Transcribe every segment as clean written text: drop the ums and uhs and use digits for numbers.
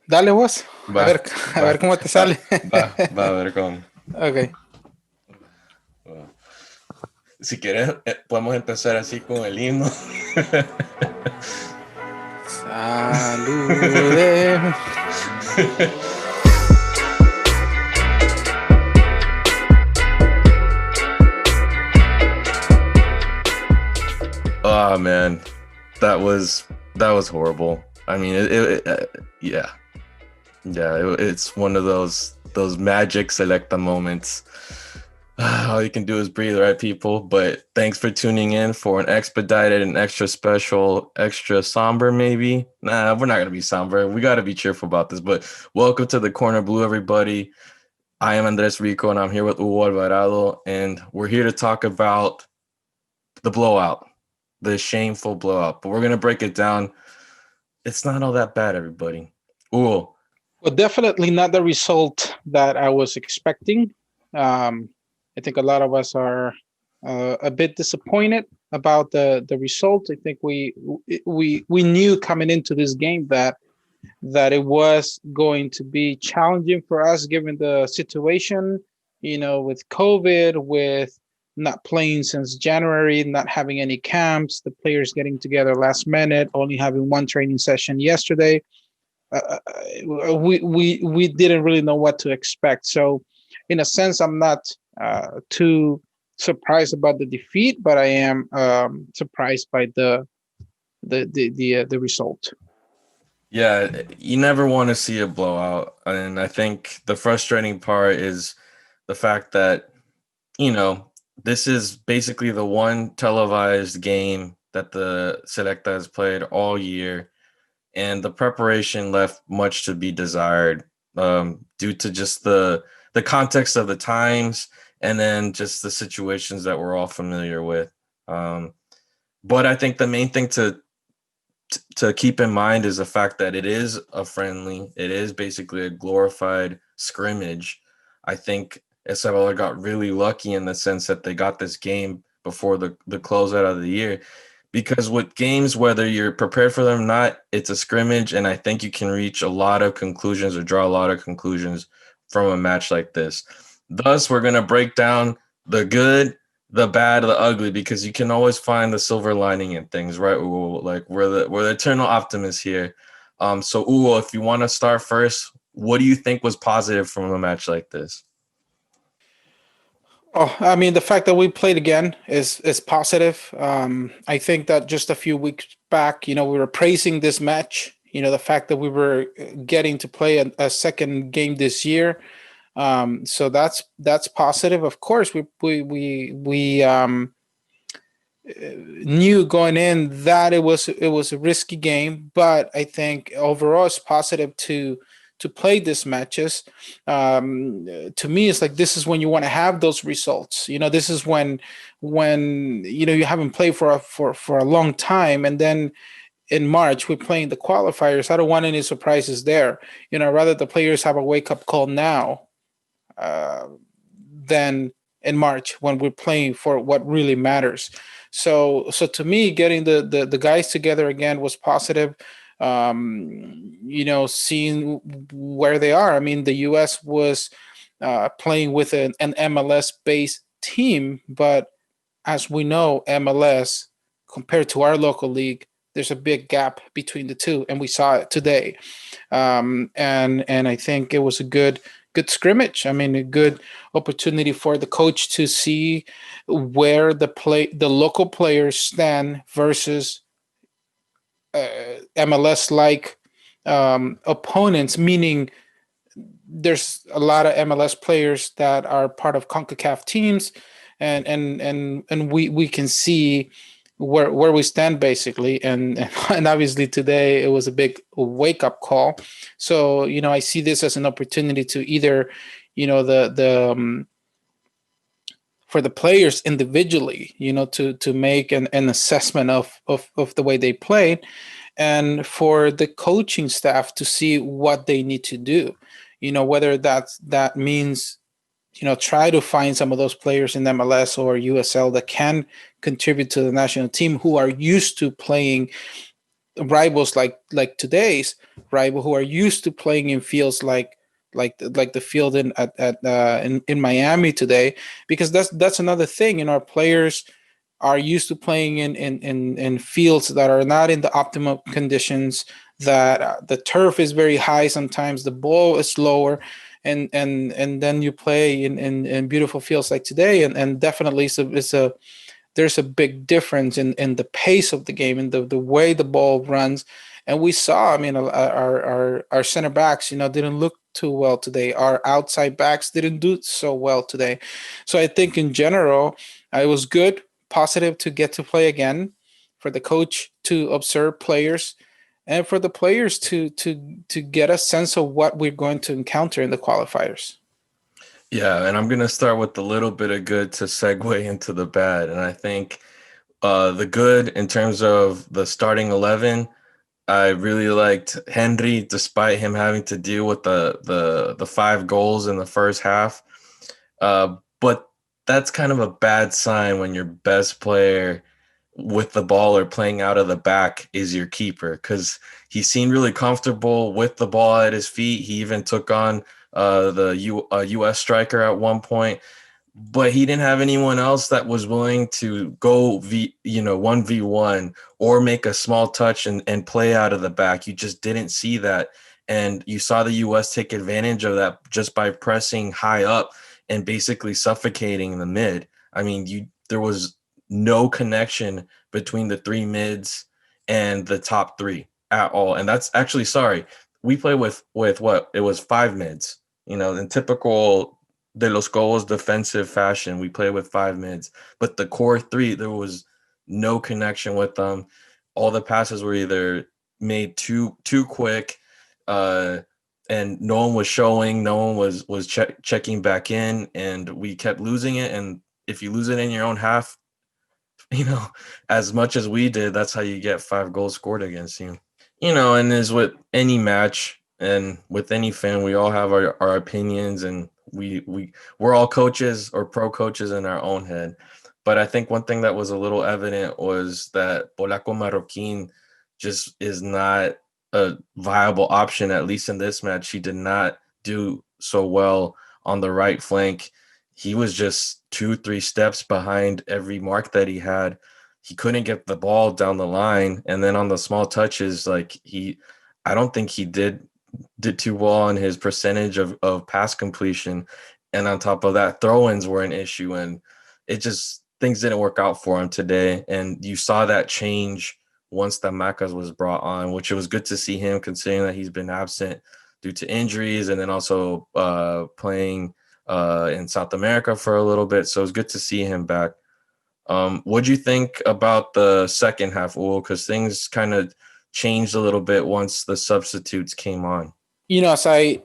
Dale vos, Va, a va, ver cómo te va, sale. va a ver cómo. Ok. Si quieres, podemos empezar así con el himno. Salude. Oh man, that was that was horrible. I mean, yeah, yeah. It's one of those magic Selecta moments. All you can do is breathe, right, people? But thanks for tuning in for an expedited and extra special, extra somber, maybe. Nah, we're not gonna be somber. We got to be cheerful about this. But welcome to the Corner Blue, everybody. I am Andres Rico, and I'm here with Hugo Alvarado, and we're here to talk about the blowout, the shameful blowout. But we're gonna break it down. It's not all that bad, everybody. Hugo, Well, definitely not the result that I was expecting. Um, I think a lot of us are a bit disappointed about the result. I think we knew coming into this game that it was going to be challenging for us given the situation, with COVID, with not playing since January, not having any camps, the players getting together last minute, only having one training session yesterday. We didn't really know what to expect. So, in a sense, I'm not too surprised about the defeat, but I am surprised by the result. yeah, you never want to see a blowout, and I think the frustrating part is the fact that you know, this is basically the one televised game that the Selecta has played all year, and the preparation left much to be desired due to just the context of the times and then just the situations that we're all familiar with. Um, but I think the main thing to keep in mind is the fact that it is a friendly. It is basically a glorified scrimmage. I think El Salvador got really lucky in the sense that they got this game before the closeout of the year. Because with games, whether you're prepared for them or not, it's a scrimmage, and I think you can reach a lot of conclusions or draw a lot of conclusions from a match like this. Thus, we're gonna break down the good, the bad, the ugly, because you can always find the silver lining in things, right? Ugo? Like we're the eternal optimists here. So Ugo, if you want to start first, what do you think was positive from a match like this? Oh, I mean, the fact that we played again is positive. I think that just a few weeks back, we were praising this match. The fact that we were getting to play a second game this year. So that's positive. Of course, we knew going in that it was a risky game, but I think overall it's positive to play these matches. To me, it's like this is when you want to have those results. This is when you haven't played for a long time, and then in March we're playing the qualifiers. I don't want any surprises there. Rather the players have a wake up call now uh, than in March when we're playing for what really matters. So to me, getting the guys together again was positive. Seeing where they are. I mean, the U.S. was playing with an MLS based team, but as we know, MLS compared to our local league, there's a big gap between the two, and we saw it today. And I think it was a good scrimmage. I mean, a good opportunity for the coach to see where the local players stand versus MLS like opponents. Meaning, there's a lot of MLS players that are part of CONCACAF teams, and we can see where we stand basically, and obviously today it was a big wake up call. So I see this as an opportunity to either the for the players individually, to make an assessment of the way they played, and for the coaching staff to see what they need to do. Whether that means try to find some of those players in MLS or USL that can contribute to the national team, who are used to playing rivals like today's rival who are used to playing in fields like the field in Miami today, because that's another thing. Our players are used to playing in fields that are not in the optimal conditions, that the turf is very high, sometimes the ball is lower, and then you play in beautiful fields like today, and definitely it's a there's a big difference in the pace of the game and the way the ball runs. And we saw, I mean, our center backs, didn't look too well today. Our outside backs didn't do so well today. So I think in general, it was good, positive to get to play again, for the coach to observe players, and for the players to get a sense of what we're going to encounter in the qualifiers. Yeah, and I'm gonna start with a little bit of good to segue into the bad. And I think the good in terms of the starting 11, I really liked Henry, despite him having to deal with the 5 goals in the first half. But that's kind of a bad sign when your best player with the ball or playing out of the back is your keeper, because he seemed really comfortable with the ball at his feet. He even took on US striker at one point, but he didn't have anyone else that was willing to go 1v1 or make a small touch and play out of the back. You just didn't see that. And you saw the US take advantage of that just by pressing high up and basically suffocating the mid. I mean, there was no connection between the 3 mids and the top 3 at all. And that's actually, sorry, we play with what? It was 5 mids. In typical De Los Goals defensive fashion, we play with 5 mids. But the core 3, there was no connection with them. All the passes were either made too quick, and no one was showing, no one was checking back in, and we kept losing it. And if you lose it in your own half, as much as we did, that's how you get 5 goals scored against you. And as with any match and with any fan, we all have our opinions, and we're all coaches or pro coaches in our own head. But I think one thing that was a little evident was that Polaco Marroquin just is not a viable option, at least in this match. He did not do so well on the right flank. He was just 2-3 steps behind every mark that he had. He couldn't get the ball down the line. And then on the small touches, I don't think he did too well on his percentage of pass completion. And on top of that, throw-ins were an issue. And things didn't work out for him today. And you saw that change once the Macas was brought on, which it was good to see him, considering that he's been absent due to injuries and then also playing in South America for a little bit. So it was good to see him back. What do you think about the second half, Will? Because things kind of changed a little bit once the substitutes came on. As I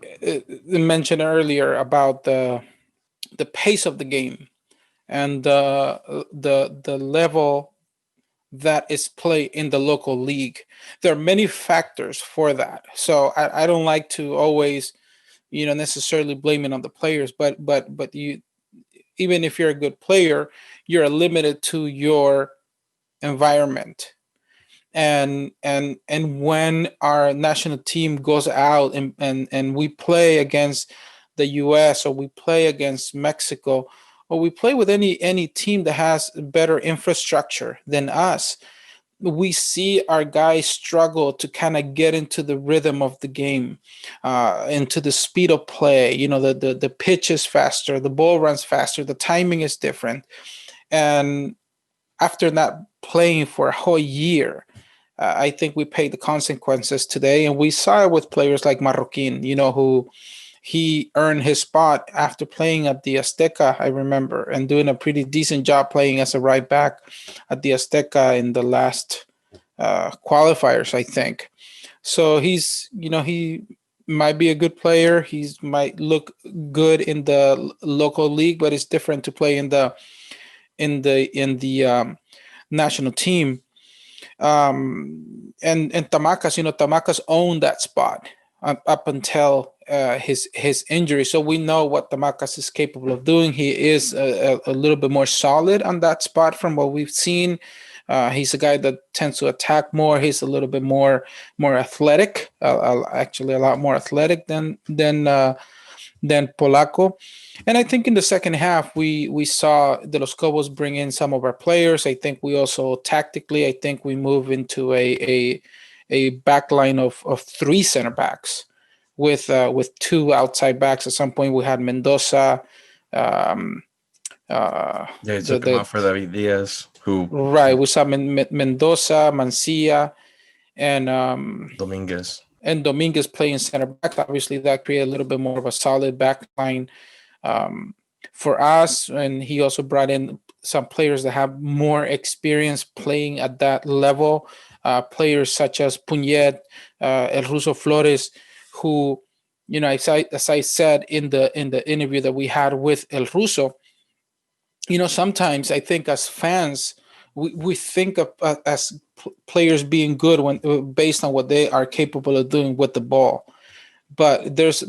mentioned earlier about the pace of the game and the level that is played in the local league, there are many factors for that. So I don't like to always, necessarily blame it on the players, but you, even if you're a good player, you're limited to your environment. And when our national team goes out and we play against the US, or we play against Mexico, or we play with any team that has better infrastructure than us, we see our guys struggle to kind of get into the rhythm of the game, into the speed of play. The pitch is faster, the ball runs faster, the timing is different. And after not playing for a whole year, I think we paid the consequences today. And we saw it with players like Marroquin, who he earned his spot after playing at the Azteca, I remember, and doing a pretty decent job playing as a right back at the Azteca in the last qualifiers, I think. So he might be a good player. He might look good in the local league, but it's different to play in the national team. And Tamacas, Tamacas owned that spot up until his injury. So we know what Tamacas is capable of doing. He is a little bit more solid on that spot from what we've seen He's a guy that tends to attack more. He's a little bit more athletic, actually a lot more athletic than Polaco. And I think in the second half, we saw De Los Cobos bring in some of our players. I think we also tactically, I think we move into a back line of three center backs with two outside backs. At some point, we had Mendoza. Um, Yeah, he took him out for David Diaz, who right. We saw Mendoza, Mancia, and Dominguez. and Dominguez playing center back. Obviously, that created a little bit more of a solid back line for us. And he also brought in some players that have more experience playing at that level. Players such as Puñet, El Ruso Flores, who, you know, as I said in the interview that we had with El Ruso, you know, sometimes I think as fans, we think of as players being good when based on what they are capable of doing with the ball, but there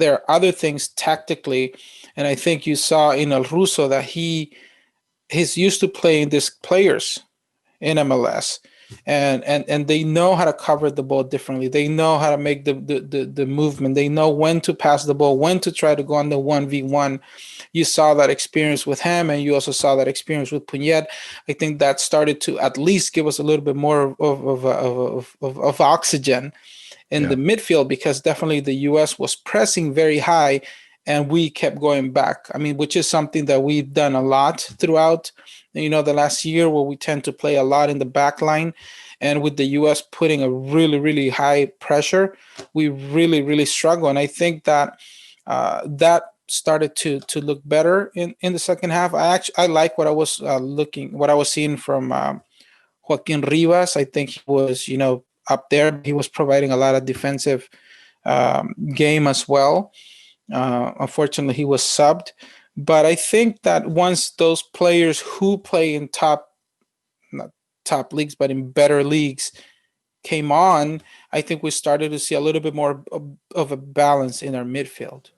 are other things tactically, and I think you saw in El Russo that he's used to playing these players in MLS, and they know how to cover the ball differently. They know how to make the movement. They know when to pass the ball, when to try to go on the 1v1. You saw that experience with him, and you also saw that experience with Puñet. I think that started to at least give us a little bit more of oxygen in the midfield, because definitely the US was pressing very high and we kept going back. I mean, which is something that we've done a lot throughout, you know, the last year, where we tend to play a lot in the back line. And with the US putting a really, really high pressure, we really, really struggle. And I think that that started to look better in the second half. I like what I was what I was seeing from Joaquin Rivas. I think he was, you know, up there. He was providing a lot of defensive game as well. Unfortunately, he was subbed. But I think that once those players who play in not top leagues, but in better leagues came on, I think we started to see a little bit more of a balance in our midfield.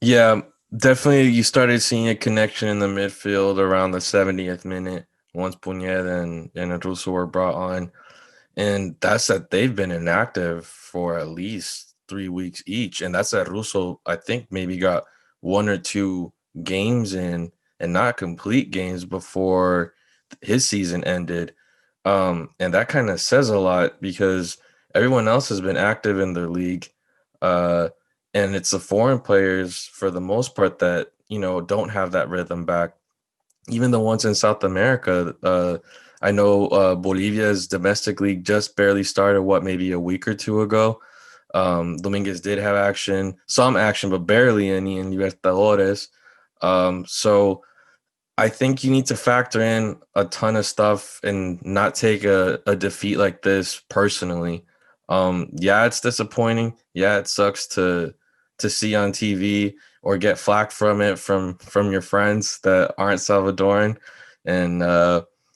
Yeah, definitely. You started seeing a connection in the midfield around the 70th minute once Puñet and Russo were brought on. And that's that they've been inactive for at least 3 weeks each. And that's that Russo, I think, maybe got one or two games in and not complete games before his season ended. And that kind of says a lot because everyone else has been active in their league. And it's the foreign players for the most part that, you know, don't have that rhythm back. Even the ones in South America, I know Bolivia's domestic league just barely started, maybe a week or two ago. Dominguez did have some action, but barely any in Libertadores. So I think you need to factor in a ton of stuff and not take a defeat like this personally. Yeah, it's disappointing. Yeah, it sucks to see on TV or get flack from it from your friends that aren't Salvadoran. And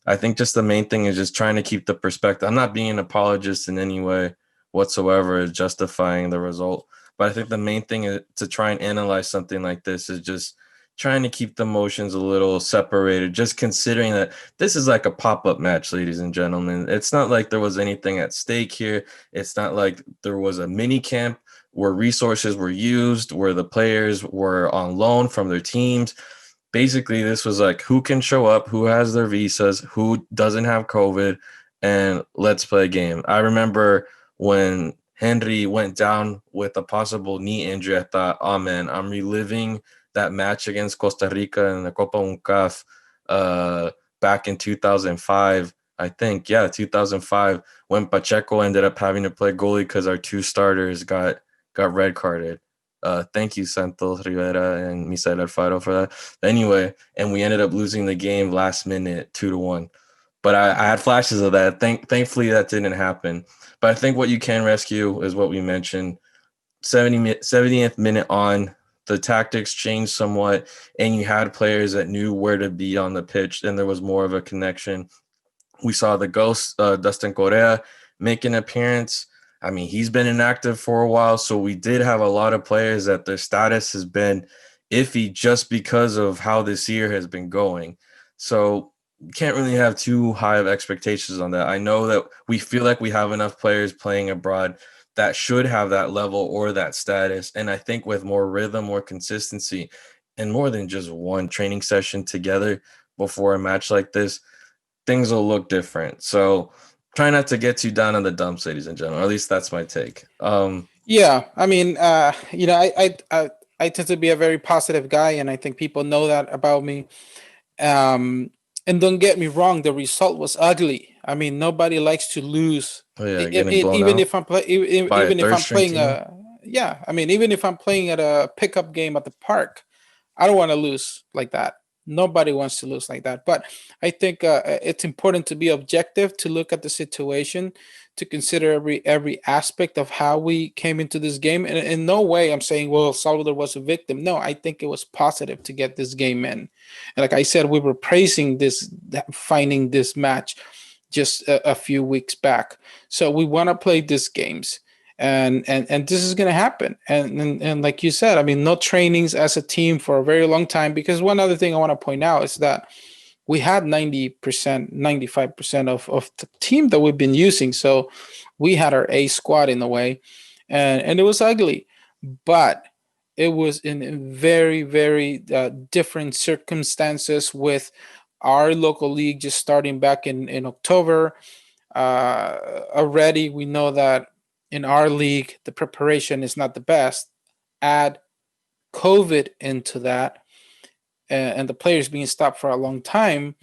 I think just the main thing is just trying to keep the perspective. I'm not being an apologist in any way whatsoever, justifying the result. But I think the main thing is to try and analyze something like this is just trying to keep the emotions a little separated, just considering that this is like a pop-up match, ladies and gentlemen. It's not like there was anything at stake here. It's not like there was a mini camp where resources were used, where the players were on loan from their teams. Basically, this was like who can show up, who has their visas, who doesn't have COVID, and let's play a game. I remember when Henry went down with a possible knee injury, I thought, oh man, I'm reliving that match against Costa Rica in the Copa UNCAF back in 2005. I think, 2005, when Pacheco ended up having to play goalie because our two starters got red carded. Thank you, Santos Rivera and Misael Alfaro for that. Anyway, and we ended up losing the game last minute 2-1. But I had flashes of that. Thankfully, that didn't happen. But I think what you can rescue is what we mentioned. 70th minute on, the tactics changed somewhat, and you had players that knew where to be on the pitch, and there was more of a connection. We saw the ghost, Dustin Correa, make an appearance. I mean, he's been inactive for a while, so we did have a lot of players that their status has been iffy just because of how this year has been going. So can't really have too high of expectations on that. I know that we feel like we have enough players playing abroad that should have that level or that status. And I think with more rhythm, more consistency, and more than just one training session together before a match like this, things will look different. So try not to get too down on the dumps, ladies and gentlemen. Or at least that's my take. Yeah, I mean, I tend to be a very positive guy, and I think people know that about me. Um, and don't get me wrong, the result was ugly. I mean, nobody likes to lose. Oh yeah, getting blown Even out if by a even if third I'm string playing team. a yeah, I mean, even if I'm playing at a pickup game at the park, I don't want to lose like that. Nobody wants to lose like that. But I think it's important to be objective, to look at the situation, to consider every aspect of how we came into this game. And in no way I'm saying, well, Salvador was a victim. No, I think it was positive to get this game in. And like I said, we were praising this, finding this match just a few weeks back. So we want to play these games, and this is going to happen. And like you said, I mean, no trainings as a team for a very long time. Because one other thing I want to point out is that we had 90%, 95% of the team that we've been using. So we had our A squad in a way, and it was ugly, but it was in very, very different circumstances, with our local league just starting back in October. Already we know that in our league the preparation is not the best. Add COVID into that, and the players being stopped for a long time.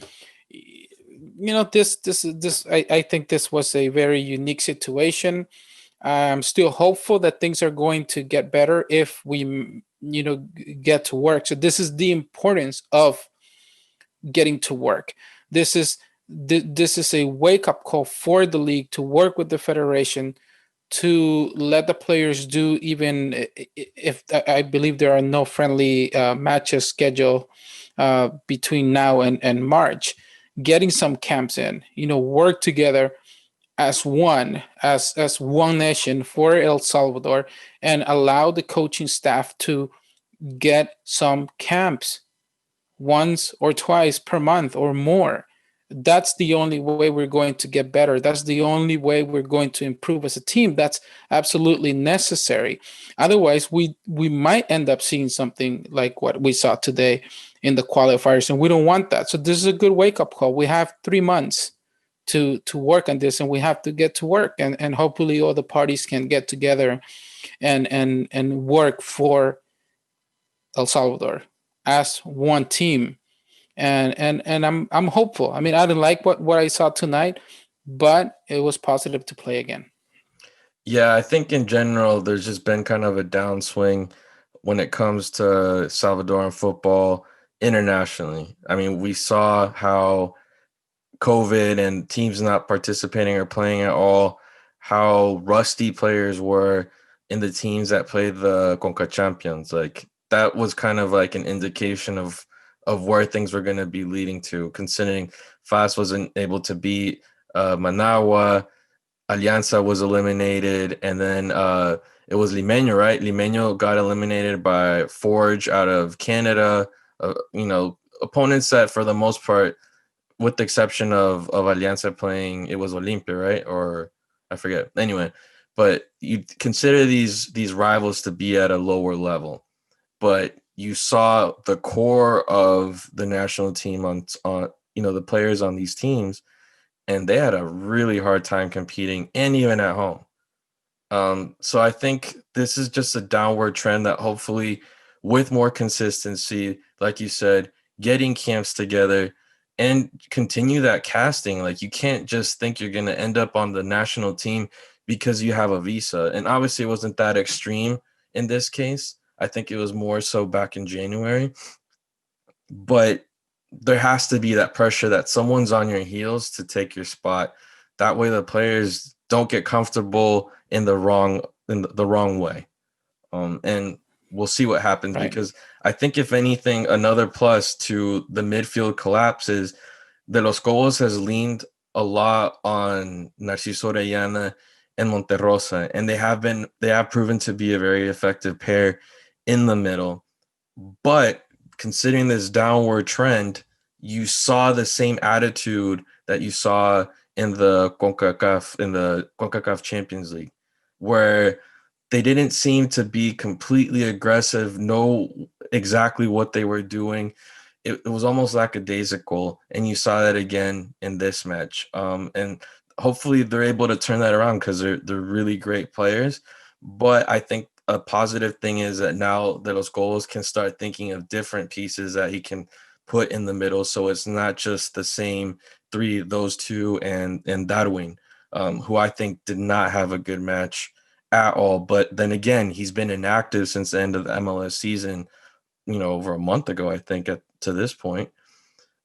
I think this was a very unique situation. I'm still hopeful that things are going to get better if we get to work. So this is the importance of getting to work. This is this is a wake up call for the league to work with the federation, to let the players do, even if I believe there are no friendly matches scheduled between now and March, getting some camps in, work together as one nation for El Salvador, and allow the coaching staff to get some camps once or twice per month or more. That's the only way we're going to get better. That's the only way we're going to improve as a team. That's absolutely necessary. Otherwise, we might end up seeing something like what we saw today in the qualifiers, and we don't want that. So this is a good wake up call. We have 3 months to work on this, and we have to get to work, and hopefully all the parties can get together and work for El Salvador as one team. And I'm hopeful. I mean, I didn't like what I saw tonight, but it was positive to play again. Yeah, I think in general, there's just been kind of a downswing when it comes to Salvadoran football internationally. I mean, we saw how COVID and teams not participating or playing at all, how rusty players were in the teams that played the Conca Champions. Like that was kind of like an indication of where things were going to be leading to, considering FAS wasn't able to beat Managua. Alianza was eliminated, and then it was Limeño, right? Limeño got eliminated by Forge out of Canada. Opponents that for the most part, with the exception of Alianza playing, it was Olimpia, right? Or I forget. Anyway, but you consider these rivals to be at a lower level, but you saw the core of the national team on the players on these teams, and they had a really hard time competing, and even at home. So I think this is just a downward trend that hopefully, with more consistency, like you said, getting camps together and continue that casting. Like you can't just think you're going to end up on the national team because you have a visa. And obviously it wasn't that extreme in this case. I think it was more so back in January. But there has to be that pressure that someone's on your heels to take your spot. That way the players don't get comfortable in the wrong way. And we'll see what happens, Right. because I think if anything, another plus to the midfield collapse is De Los Cobos has leaned a lot on Narciso Orellana and Monterrosa, and they have proven to be a very effective pair in the middle. But considering this downward trend, you saw the same attitude that you saw in the CONCACAF Champions League, where they didn't seem to be completely aggressive, know exactly what they were doing. It was almost lackadaisical, and you saw that again in this match. And hopefully they're able to turn that around because they're really great players. But I think a positive thing is that now that Los Golos can start thinking of different pieces that he can put in the middle, so it's not just the same three, those two and Darwin, who I think did not have a good match at all. But then again, he's been inactive since the end of the MLS season, over a month ago, I think, to this point.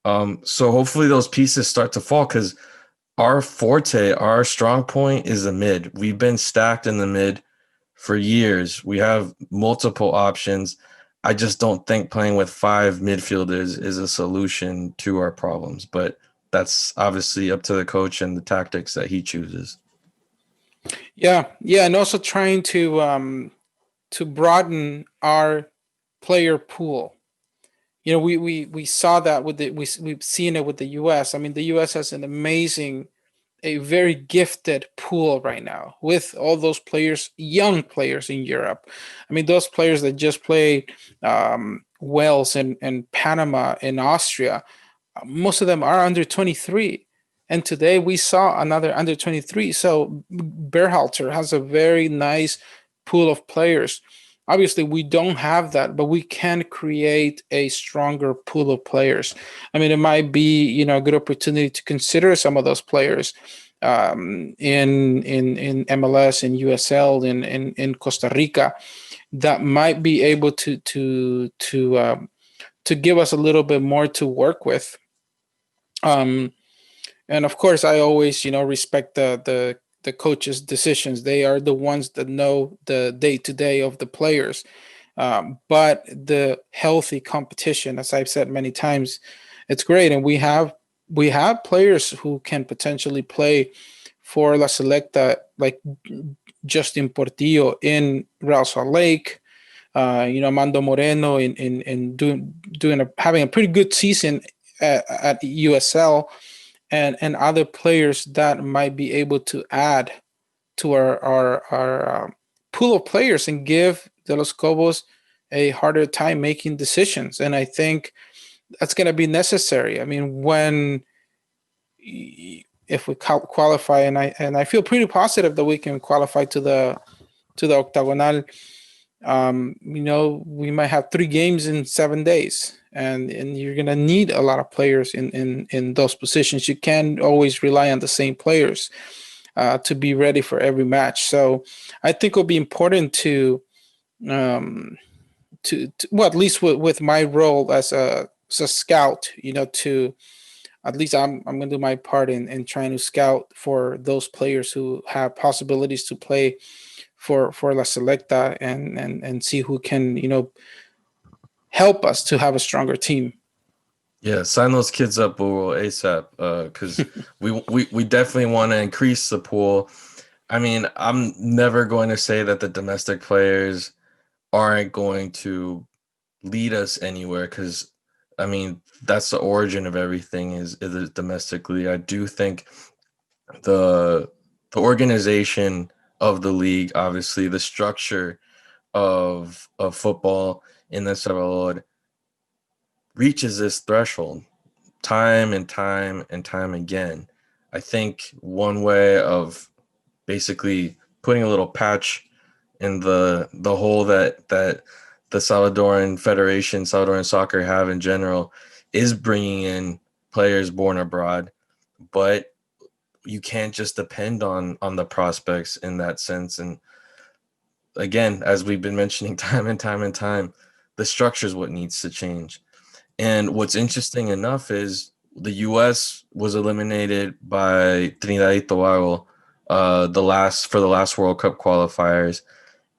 So hopefully those pieces start to fall, because our forte, our strong point is the mid. We've been stacked in the mid for years. We have multiple options. I just don't think playing with 5 midfielders is a solution to our problems, but that's obviously up to the coach and the tactics that he chooses. Yeah, and also trying to broaden our player pool. We saw that with we've seen it with the U.S. I mean, the U.S. has a very gifted pool right now with all those players, young players in Europe. I mean, those players that just played Wales and Panama and Austria, most of them are under 23. And today we saw another under 23. So Berhalter has a very nice pool of players. Obviously, we don't have that, but we can create a stronger pool of players. I mean, it might be a good opportunity to consider some of those players in MLS, in USL, in Costa Rica, that might be able to give us a little bit more to work with. And of course, I always respect the coaches' decisions. They are the ones that know the day-to-day of the players. But the healthy competition, as I've said many times, it's great. And we have players who can potentially play for La Selecta, like Justin Portillo in Real Salt Lake, Mando Moreno in having a pretty good season at USL, and other players that might be able to add to our pool of players and give the Los Cobos a harder time making decisions. And I think that's going to be necessary. I mean, if we qualify, and I feel pretty positive that we can qualify to the octagonal. We might have 3 games in 7 days, and you're gonna need a lot of players in those positions. You can't always rely on the same players to be ready for every match. So I think it'll be important to well, at least with my role as a scout, to at least I'm going to do my part in trying to scout for those players who have possibilities to play for La Selecta, and see who can help us to have a stronger team. Yeah, sign those kids up, ASAP, because we definitely want to increase the pool. I mean, I'm never going to say that the domestic players aren't going to lead us anywhere, because I mean, that's the origin of everything is domestically. I do think the organization of the league, obviously the structure of football in the Salvador reaches this threshold time and time and time again. I think one way of basically putting a little patch in the hole that the Salvadoran Federation, Salvadoran soccer have in general, is bringing in players born abroad. But you can't just depend on the prospects in that sense. And again, as we've been mentioning time and time and time, the structure is what needs to change. And what's interesting enough is the U.S. was eliminated by Trinidad y Tobago for the last World Cup qualifiers,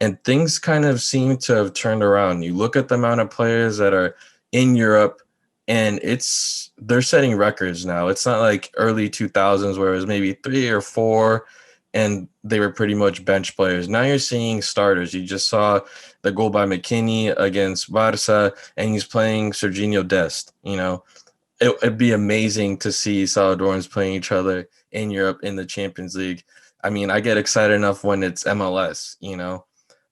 and things kind of seem to have turned around. You look at the amount of players that are in Europe, and they're setting records now. It's not like early 2000s where it was maybe 3 or 4 and they were pretty much bench players. Now you're seeing starters. You just saw the goal by McKinney against Barca, and he's playing Serginho Dest. it'd be amazing to see Salvadorans playing each other in Europe in the Champions League. I mean, I get excited enough when it's MLS,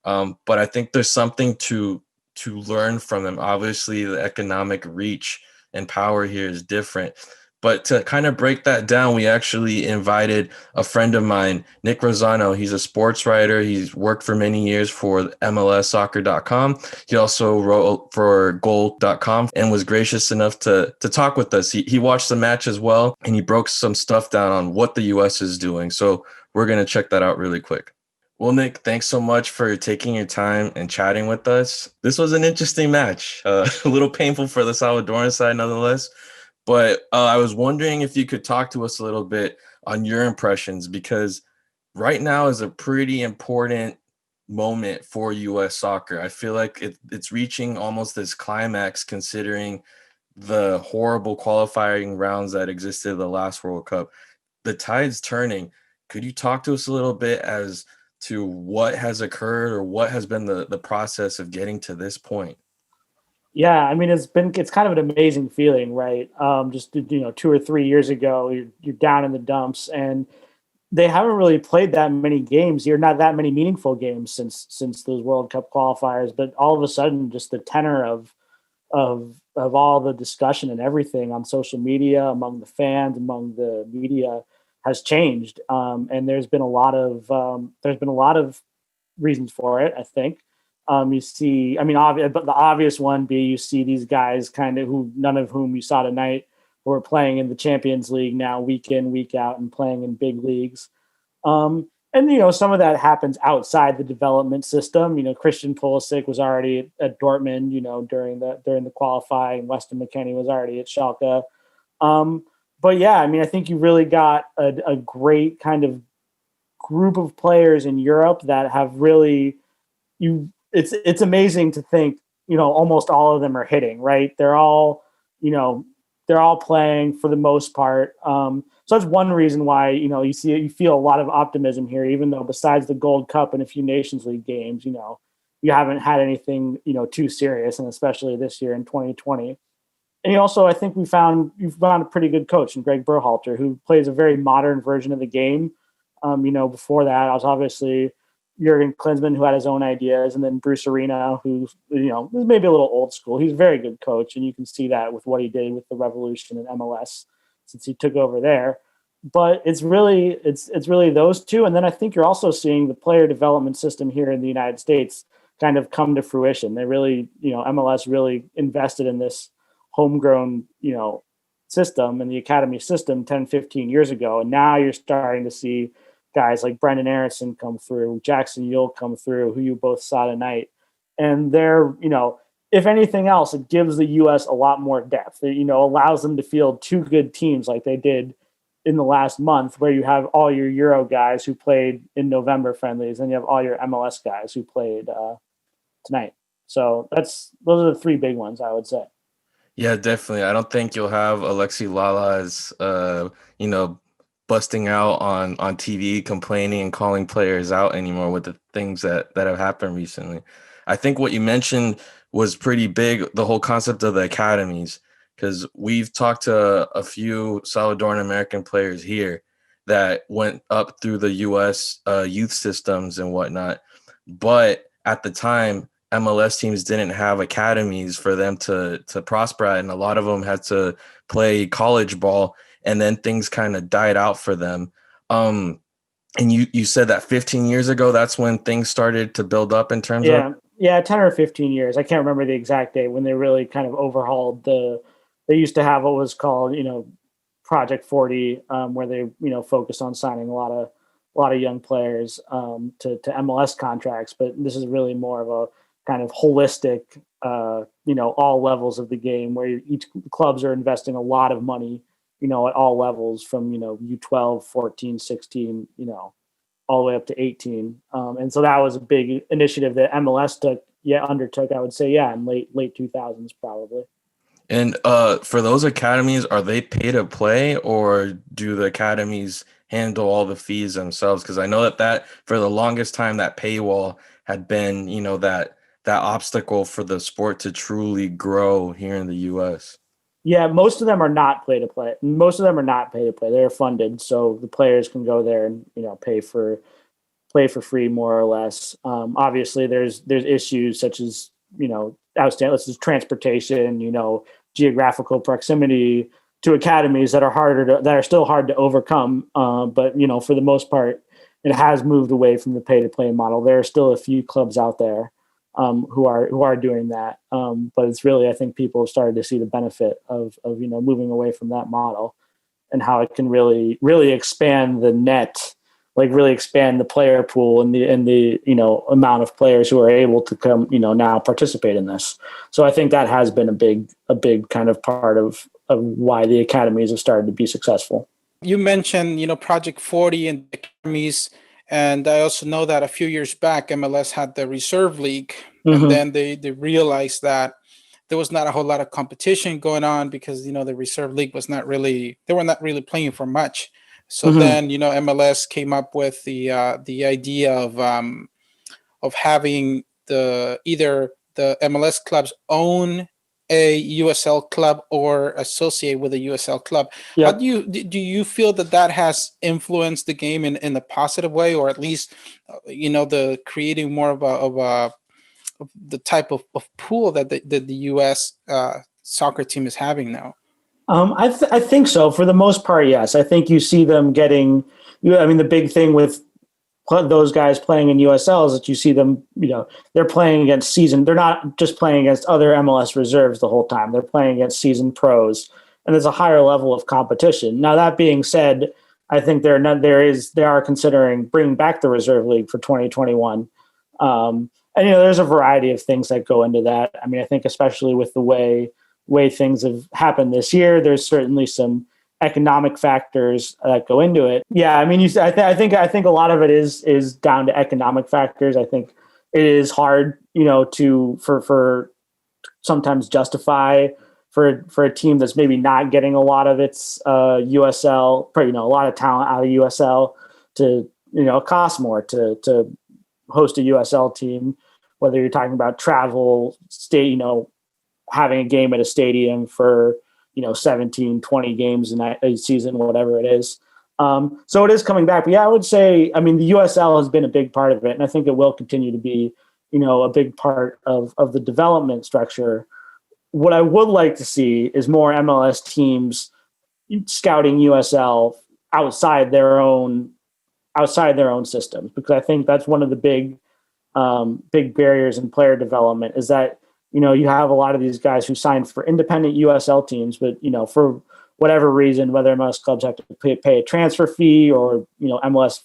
but I think there's something to learn from them. Obviously, the economic reach and power here is different. But to kind of break that down, we actually invited a friend of mine, Nick Rosano. He's a sports writer. He's worked for many years for MLSsoccer.com. He also wrote for goal.com and was gracious enough to talk with us. He watched the match as well, and he broke some stuff down on what the U.S. is doing. So we're going to check that out really quick. Well, Nick, thanks so much for taking your time and chatting with us. This was an interesting match, a little painful for the Salvadoran side nonetheless. But I was wondering if you could talk to us a little bit on your impressions, because right now is a pretty important moment for U.S. soccer. I feel like it's reaching almost this climax considering the horrible qualifying rounds that existed the last World Cup. The tide's turning. Could you talk to us a little bit as to what has occurred or what has been the process of getting to this point? Yeah, I mean, it's kind of an amazing feeling, right? Just 2 or 3 years ago, you're down in the dumps, and they haven't really played that many games here, not that many meaningful games since those World Cup qualifiers. But all of a sudden, just the tenor of all the discussion and everything on social media, among the fans, among the media, has changed, and there's been a lot of reasons for it, I think. You see, I mean, but the obvious one be you see these guys kind of who none of whom you saw tonight who are playing in the Champions League now, week in, week out, and playing in big leagues. And some of that happens outside the development system. Christian Pulisic was already at Dortmund. During the qualifying, Weston McKennie was already at Schalke. But yeah, I mean, I think you really got a great kind of group of players in Europe that have really it's amazing to think, almost all of them are hitting, right? They're all playing for the most part. So that's one reason why, you feel a lot of optimism here, even though besides the Gold Cup and a few Nations League games, you haven't had anything, too serious, and especially this year in 2020. And I think you've found a pretty good coach in Greg Berhalter, who plays a very modern version of the game. Before that, I was obviously Jurgen Klinsmann, who had his own ideas, and then Bruce Arena, who was maybe a little old school. He's a very good coach, and you can see that with what he did with the Revolution and MLS since he took over there. But it's really those two, and then I think you're also seeing the player development system here in the United States kind of come to fruition. They really, MLS really invested in this homegrown, system and the academy system 10, 15 years ago, and now you're starting to see guys like Brendan Aronson come through, Jackson Yule come through, who you both saw tonight. And they're, if anything else, it gives the U.S. a lot more depth. It, allows them to field two good teams like they did in the last month, where you have all your Euro guys who played in November friendlies, and you have all your MLS guys who played tonight. So those are the three big ones, I would say. Yeah, definitely. I don't think you'll have Alexi Lala's, busting out on TV, complaining and calling players out anymore with the things that have happened recently. I think what you mentioned was pretty big, the whole concept of the academies, because we've talked to a few Salvadoran American players here that went up through the U.S. Youth systems and whatnot. But at the time, MLS teams didn't have academies for them to prosper at, and a lot of them had to play college ball, and then things kind of died out for them. And you said that 15 years ago, that's when things started to build up in terms of? Yeah, 10 or 15 years. I can't remember the exact date when they really kind of overhauled they used to have what was called, Project 40, where they, focused on signing a lot of young players to MLS contracts. But this is really more of a kind of holistic, all levels of the game, where each clubs are investing a lot of money, at all levels from, U12, 14, 16, all the way up to 18. And so that was a big initiative that MLS undertook, I would say, in late 2000s, probably. And for those academies, are they pay to play, or do the academies handle all the fees themselves? Because I know that for the longest time, that paywall had been, that obstacle for the sport to truly grow here in the U.S. Yeah, most of them are not pay to play. Most of them are not pay to play. They're funded, so the players can go there and play for free more or less. Obviously, there's issues such as outstanding. This is transportation, geographical proximity to academies that are still hard to overcome. But for the most part, it has moved away from the pay to play model. There are still a few clubs out there who are doing that, but it's really, I think people have started to see the benefit of moving away from that model and how it can really expand the net, like really expand the player pool and the amount of players who are able to come now participate in this. So I think that has been a big kind of part of why the academies have started to be successful. You mentioned Project 40 and the academies, and I also know that a few years back MLS had the Reserve League, and then they realized that there was not a whole lot of competition going on because the Reserve League was not really, they were not really playing for much. So then MLS came up with the idea of having either the MLS clubs own a USL club or associate with a USL club. Yep. How do you feel that has influenced the game in a positive way, or at least the creating more of the type of pool that the US soccer team is having now? I think so. For the most part, yes. I think you see them getting. The big thing with those guys playing in USL is that you see them. They're playing against season. They're not just playing against other MLS reserves the whole time. They're playing against seasoned pros, and there's a higher level of competition. Now, that being said, I think they are considering bringing back the Reserve League for 2021. And there's a variety of things that go into that. I think especially with the way things have happened this year, there's certainly some economic factors that go into it. Yeah, I think a lot of it is down to economic factors. I think it is hard, for sometimes justify for a team that's maybe not getting a lot of its USL, a lot of talent out of USL to it costs more to host a USL team, whether you're talking about travel, having a game at a stadium for 17, 20 games in a season, whatever it is. So it is coming back. But yeah, I would say, the USL has been a big part of it, and I think it will continue to be, a big part of the development structure. What I would like to see is more MLS teams scouting USL outside their own systems, because I think that's one of the big barriers in player development is that you have a lot of these guys who signed for independent USL teams, but for whatever reason, whether MLS clubs have to pay a transfer fee or MLS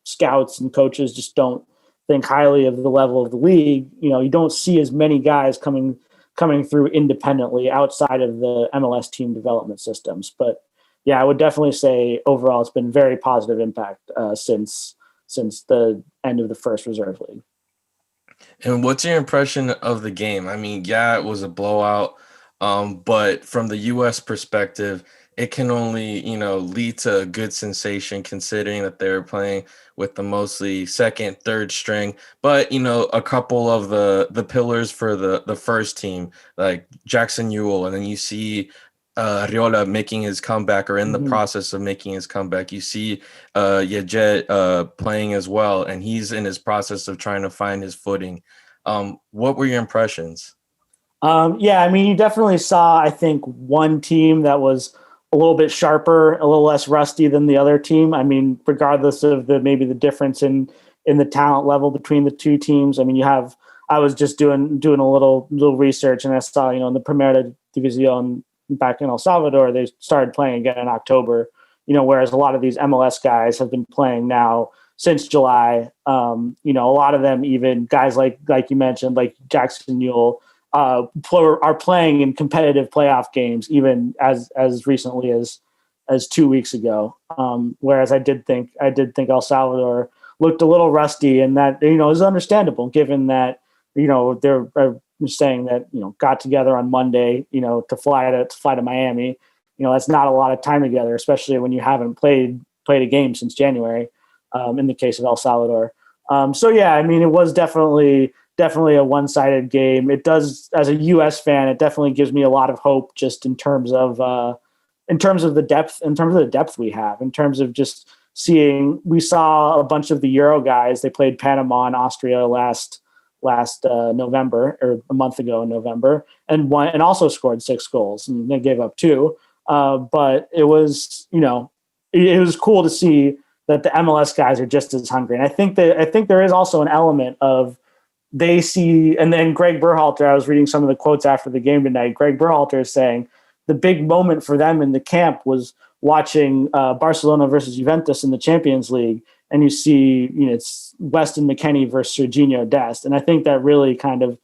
scouts and coaches just don't think highly of the level of the league. You don't see as many guys coming through independently outside of the MLS team development systems. But yeah, I would definitely say overall it's been very positive impact since the end of the first Reserve League. And what's your impression of the game? Yeah, it was a blowout, but from the U.S. perspective, it can only, lead to a good sensation considering that they were playing with the mostly second, third string, but, a couple of the pillars for the first team, like Jackson Ewell, and then you see Riola making his comeback or in the process of making his comeback. You see Yejet playing as well, and he's in his process of trying to find his footing. What were your impressions? You definitely saw, I think, one team that was a little bit sharper, a little less rusty than the other team. Regardless of maybe the difference in the talent level between the two teams. I was just doing a little research, and I saw, in the Primera División back in El Salvador, they started playing again in October, whereas a lot of these MLS guys have been playing now since July. A lot of them, even guys like you mentioned, like Jackson Ewell, are playing in competitive playoff games, even as recently as 2 weeks ago. Whereas I did think El Salvador looked a little rusty, and that, is understandable given that, they're saying that, got together on Monday, to fly to Miami. That's not a lot of time together, especially when you haven't played a game since January, in the case of El Salvador. It was definitely definitely a one-sided game. It does, as a U.S. fan, it definitely gives me a lot of hope just in terms of the depth we have, in terms of just seeing. We saw a bunch of the Euro guys. They played Panama and Austria last November, or a month ago in November, and won, and also scored 6 goals, and they gave up 2. But it was, it was cool to see that the MLS guys are just as hungry. And I think there is also an element of, they see, and then Greg Berhalter, I was reading some of the quotes after the game tonight. Greg Berhalter is saying the big moment for them in the camp was watching Barcelona versus Juventus in the Champions League, and you see, it's Weston McKennie versus Serginho Dest, and I think that really kind of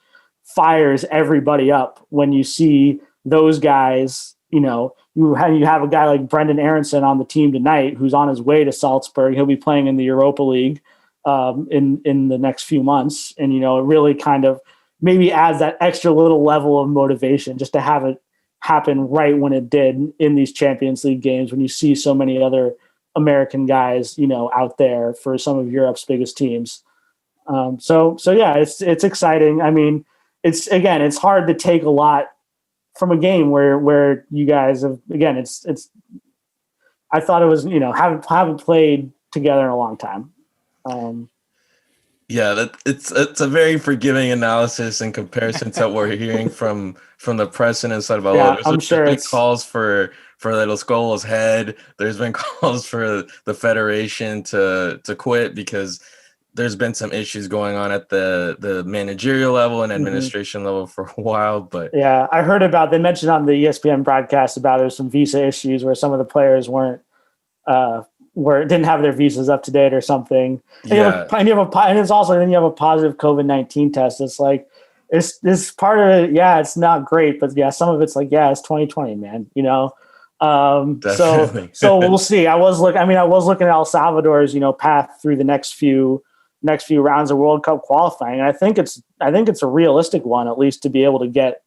fires everybody up when you see those guys. You have a guy like Brendan Aronson on the team tonight, who's on his way to Salzburg. He'll be playing in the Europa League in the next few months, and it really kind of maybe adds that extra little level of motivation just to have it happen right when it did in these Champions League games, when you see so many other American guys out there for some of Europe's biggest teams. So yeah, it's exciting. I mean, it's hard to take a lot from a game where you guys have, again, it's I thought it was, haven't played together in a long time. Yeah, it's a very forgiving analysis in comparison to what we're hearing from the press and inside about. Yeah, There's been calls for Little Skolo's head. There's been calls for the federation to quit because there's been some issues going on at the managerial level and administration level for a while. But yeah, I heard about, they mentioned on the ESPN broadcast about there's some visa issues where some of the players didn't have their visas up to date or something. And it's also, then you have a positive COVID-19 test. It's like, it's part of it. Yeah, it's not great, but yeah, some of it's like, yeah, it's 2020, man. So we'll see. I was looking at El Salvador's, path through the next few rounds of World Cup qualifying. And I think it's a realistic one, at least, to be able to get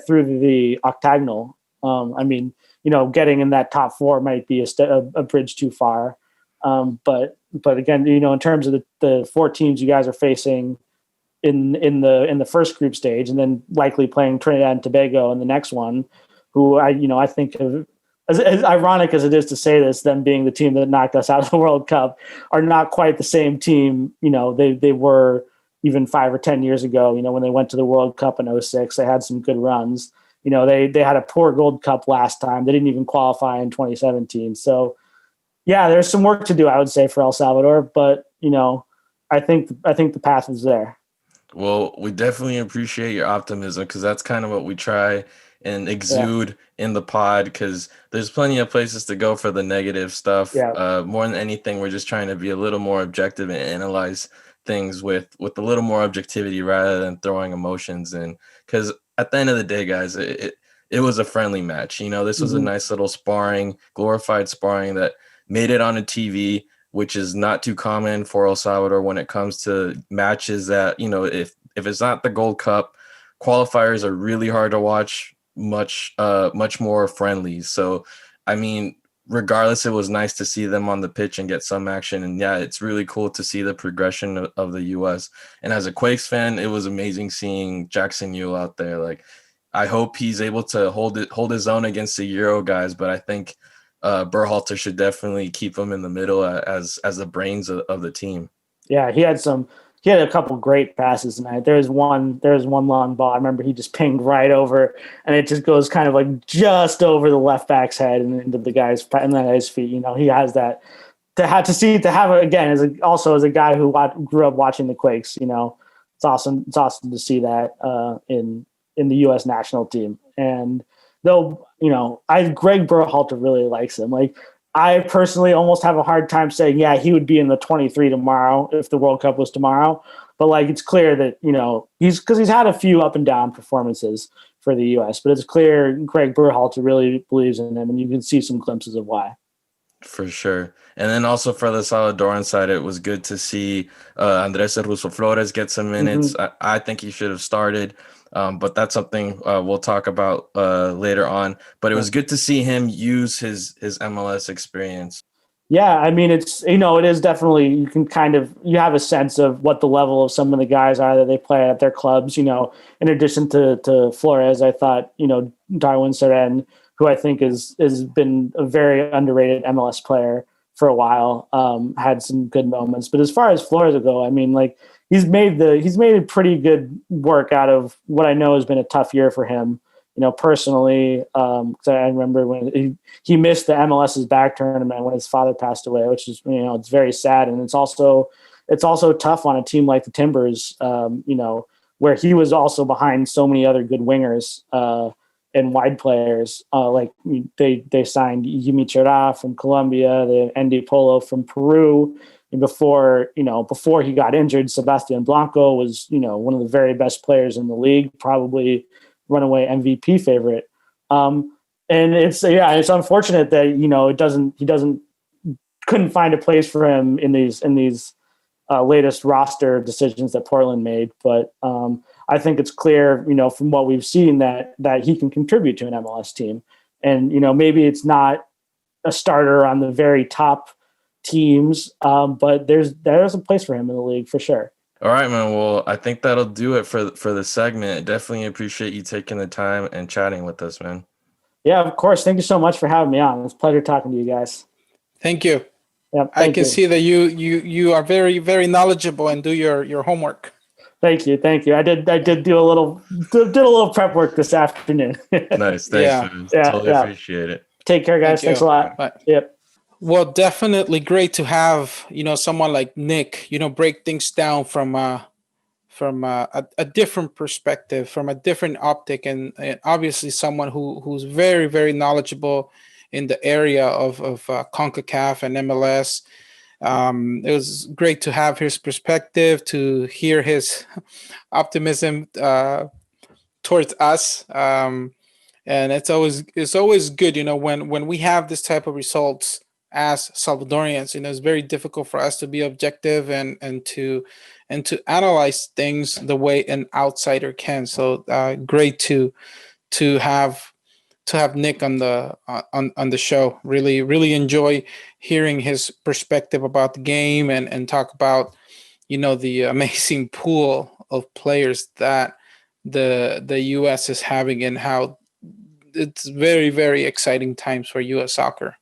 through the octagonal. Getting in that top 4 might be a bridge too far. But again, in terms of the 4 teams you guys are facing in the first group stage, and then likely playing Trinidad and Tobago in the next one, who I think of, as ironic as it is to say this, them being the team that knocked us out of the World Cup, are not quite the same team. They were even 5 or 10 years ago, when they went to the World Cup in 2006, they had some good runs. They had a poor Gold Cup last time. They didn't even qualify in 2017. So yeah, there's some work to do, I would say, for El Salvador, but I think the path is there. Well, we definitely appreciate your optimism, because that's kind of what we try and exude in the pod, because there's plenty of places to go for the negative stuff. More than anything, we're just trying to be a little more objective and analyze things with a little more objectivity rather than throwing emotions in. Because at the end of the day, guys, it was a friendly match. This was a nice little glorified sparring that made it on a TV, which is not too common for El Salvador when it comes to matches that, if it's not the Gold Cup, qualifiers are really hard to watch, much more friendly. So, regardless, it was nice to see them on the pitch and get some action. And yeah, it's really cool to see the progression of the U.S. And as a Quakes fan, it was amazing seeing Jackson Ewell out there. Like, I hope he's able to hold his own against the Euro guys, but I think Berhalter should definitely keep him in the middle as the brains of the team. Yeah, he had a couple great passes tonight. There's one long ball. I remember he just pinged right over, and it just goes kind of like just over the left back's head and into the guy's feet. He has that to have it again as a guy who grew up watching the Quakes. It's awesome. It's awesome to see that in the U.S. national team. And though, Greg Berhalter really likes him. Like, I personally almost have a hard time saying, yeah, he would be in the 23 tomorrow if the World Cup was tomorrow. But like, it's clear that, he's had a few up and down performances for the U.S., but it's clear Greg Berhalter really believes in him, and you can see some glimpses of why. For sure. And then also for the Salvadoran side, it was good to see Andres Russo Flores get some minutes. I think he should have started. But that's something we'll talk about later on. But it was good to see him use his MLS experience. Yeah, I mean, it's, it is definitely, you have a sense of what the level of some of the guys are that they play at their clubs. In addition to Flores, I thought, Darwin Seren, who I think is been a very underrated MLS player for a while, had some good moments. But as far as Flores go, I mean, like, he's made a pretty good work out of what I know has been a tough year for him. Personally, because I remember when he missed the MLS's back tournament when his father passed away, which is, it's very sad. And it's also tough on a team like the Timbers, where he was also behind so many other good wingers and wide players. Like they signed Yimi Chera from Colombia, the Andy Polo from Peru. And before he got injured, Sebastian Blanco was, one of the very best players in the league, probably runaway MVP favorite. And it's unfortunate that, he couldn't find a place for him in these latest roster decisions that Portland made. But I think it's clear, from what we've seen that he can contribute to an MLS team. And, maybe it's not a starter on the very top teams, but there's a place for him in the league for sure. All right, man. Well, I think that'll do it for the segment. Definitely appreciate you taking the time and chatting with us, man. Yeah, of course. Thank you so much for having me on. It's a pleasure talking to you guys. Thank you. Yep, I can see that you are very, very knowledgeable and do your homework. Thank you. I did do a little prep work this afternoon. Nice. Thanks, man. Totally appreciate it. Take care, guys. Thanks a lot. Bye. Yep. Well, definitely great to have, someone like Nick, break things down from a different perspective, from a different optic, and obviously someone who's very, very knowledgeable in the area of CONCACAF and MLS. It was great to have his perspective, to hear his optimism towards us. And it's always good, when we have this type of results as Salvadorians. It's very difficult for us to be objective and to analyze things the way an outsider can. So great to have Nick on the show. Really, really enjoy hearing his perspective about the game and talk about, the amazing pool of players that the US is having and how it's very, very exciting times for US soccer.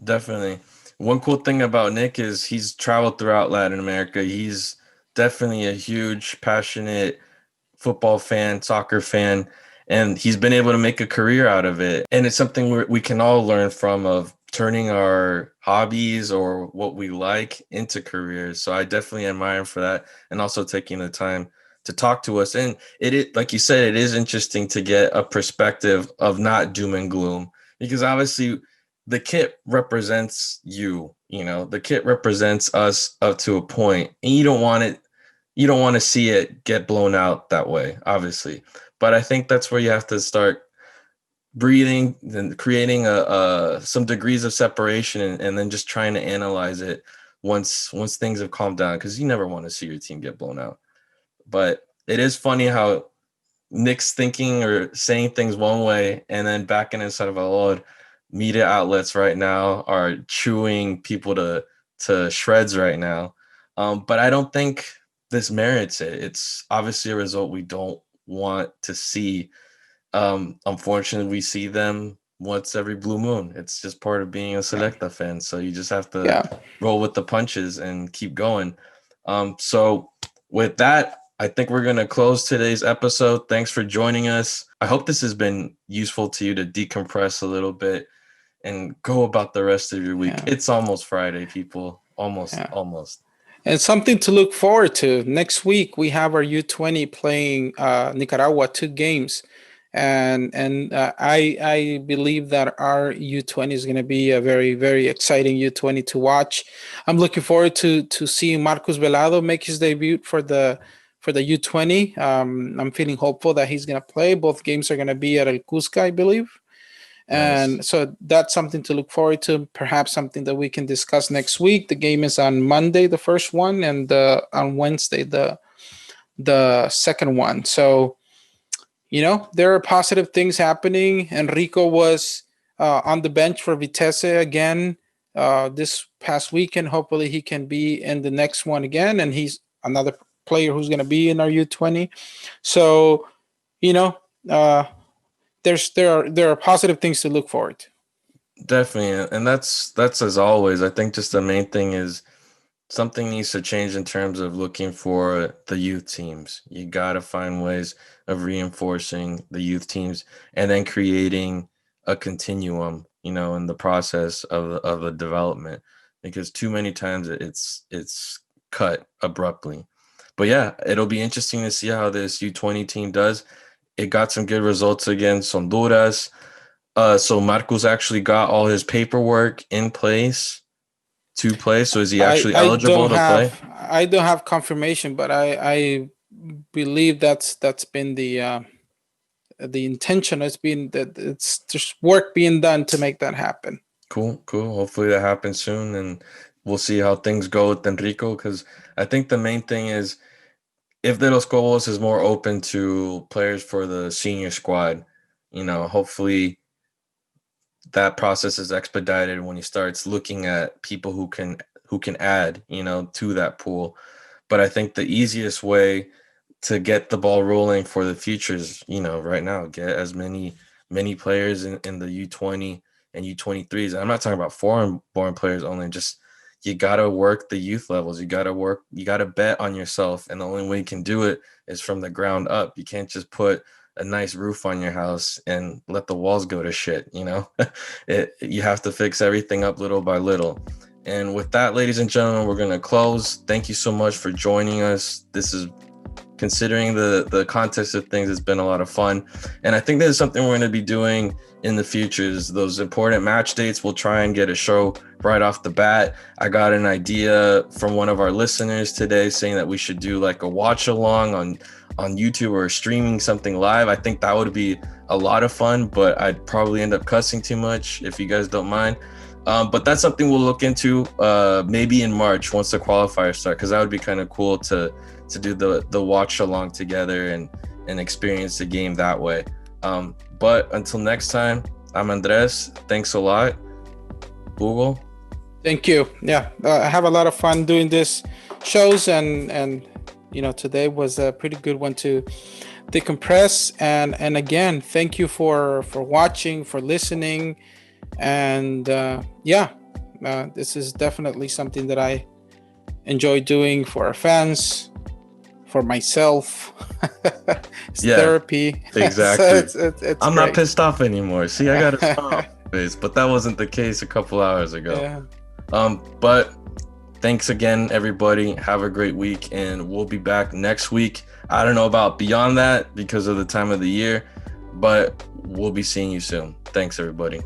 Definitely. One cool thing about Nick is he's traveled throughout Latin America. He's definitely a huge, passionate football fan, soccer fan, and he's been able to make a career out of it. And it's something we can all learn from, of turning our hobbies or what we like into careers. So I definitely admire him for that, and also taking the time to talk to us. And like you said, it is interesting to get a perspective of not doom and gloom, because obviously the kit represents the kit represents us up to a point, and you don't want to see it get blown out that way, obviously. But I think that's where you have to start breathing and creating some degrees of separation, and then just trying to analyze it once things have calmed down, because you never want to see your team get blown out. But it is funny how Nick's thinking or saying things one way, and then back in inside of a lot media outlets right now are chewing people to shreds right now. But I don't think this merits it. It's obviously a result we don't want to see. Unfortunately, we see them once every blue moon. It's just part of being a Selecta fan. So you just have to roll with the punches and keep going. So with that, I think we're going to close today's episode. Thanks for joining us. I hope this has been useful to you to decompress a little bit and go about the rest of your week. Yeah. It's almost Friday, people. Almost. And something to look forward to. Next week, we have our U20 playing Nicaragua 2 games. And I believe that our U20 is going to be a very, very exciting U20 to watch. I'm looking forward to seeing Marcos Velado make his debut for the U20. I'm feeling hopeful that he's going to play. Both games are going to be at El Cusca, I believe. And so that's something to look forward to, perhaps something that we can discuss next week. The game is on Monday, the first one, and on Wednesday, the second one. So, there are positive things happening. Enrico was on the bench for Vitesse again this past weekend. Hopefully he can be in the next one again, and he's another player who's going to be in our U20. So, there are positive things to look forward to. Definitely, and that's as always. I think just the main thing is something needs to change in terms of looking for the youth teams. You got to find ways of reinforcing the youth teams and then creating a continuum, in the process of the development, because too many times it's cut abruptly. But yeah, it'll be interesting to see how this U20 team does. It got some good results against Honduras. So Marcos actually got all his paperwork in place to play. So is he actually eligible to play? I don't have confirmation, but I believe that's been the intention. Has been that it's just work being done to make that happen. Cool. Hopefully that happens soon, and we'll see how things go with Enrico, because I think the main thing is if De Los Cobos is more open to players for the senior squad, hopefully that process is expedited when he starts looking at people who can add, to that pool. But I think the easiest way to get the ball rolling for the future is, right now, get as many players in the U20 and U23s. I'm not talking about foreign-born players only. Just you got to work the youth levels. You got to bet on yourself. And the only way you can do it is from the ground up. You can't just put a nice roof on your house and let the walls go to shit. You have to fix everything up little by little. And with that, ladies and gentlemen, we're going to close. Thank you so much for joining us. This is, considering the context of things, it's been a lot of fun. And I think this is something we're going to be doing in the future, is those important match dates. We'll try and get a show right off the bat. I got an idea from one of our listeners today saying that we should do like a watch along on YouTube or streaming something live. I think that would be a lot of fun, but I'd probably end up cussing too much, if you guys don't mind. But that's something we'll look into maybe in March once the qualifiers start, because that would be kind of cool to do the watch along together and experience the game that way. But until next time, I'm Andres. Thanks a lot. Google. Thank you. Yeah, I have a lot of fun doing this shows, and today was a pretty good one to decompress. And again, thank you for watching, for listening. And this is definitely something that I enjoy doing for our fans, for myself. It's therapy. Exactly. So it's I'm great. not pissed off anymore. See, I got a smile on my face, but that wasn't the case a couple hours ago. Yeah. But thanks again, everybody. Have a great week, and we'll be back next week. I don't know about beyond that because of the time of the year, but we'll be seeing you soon. Thanks, everybody.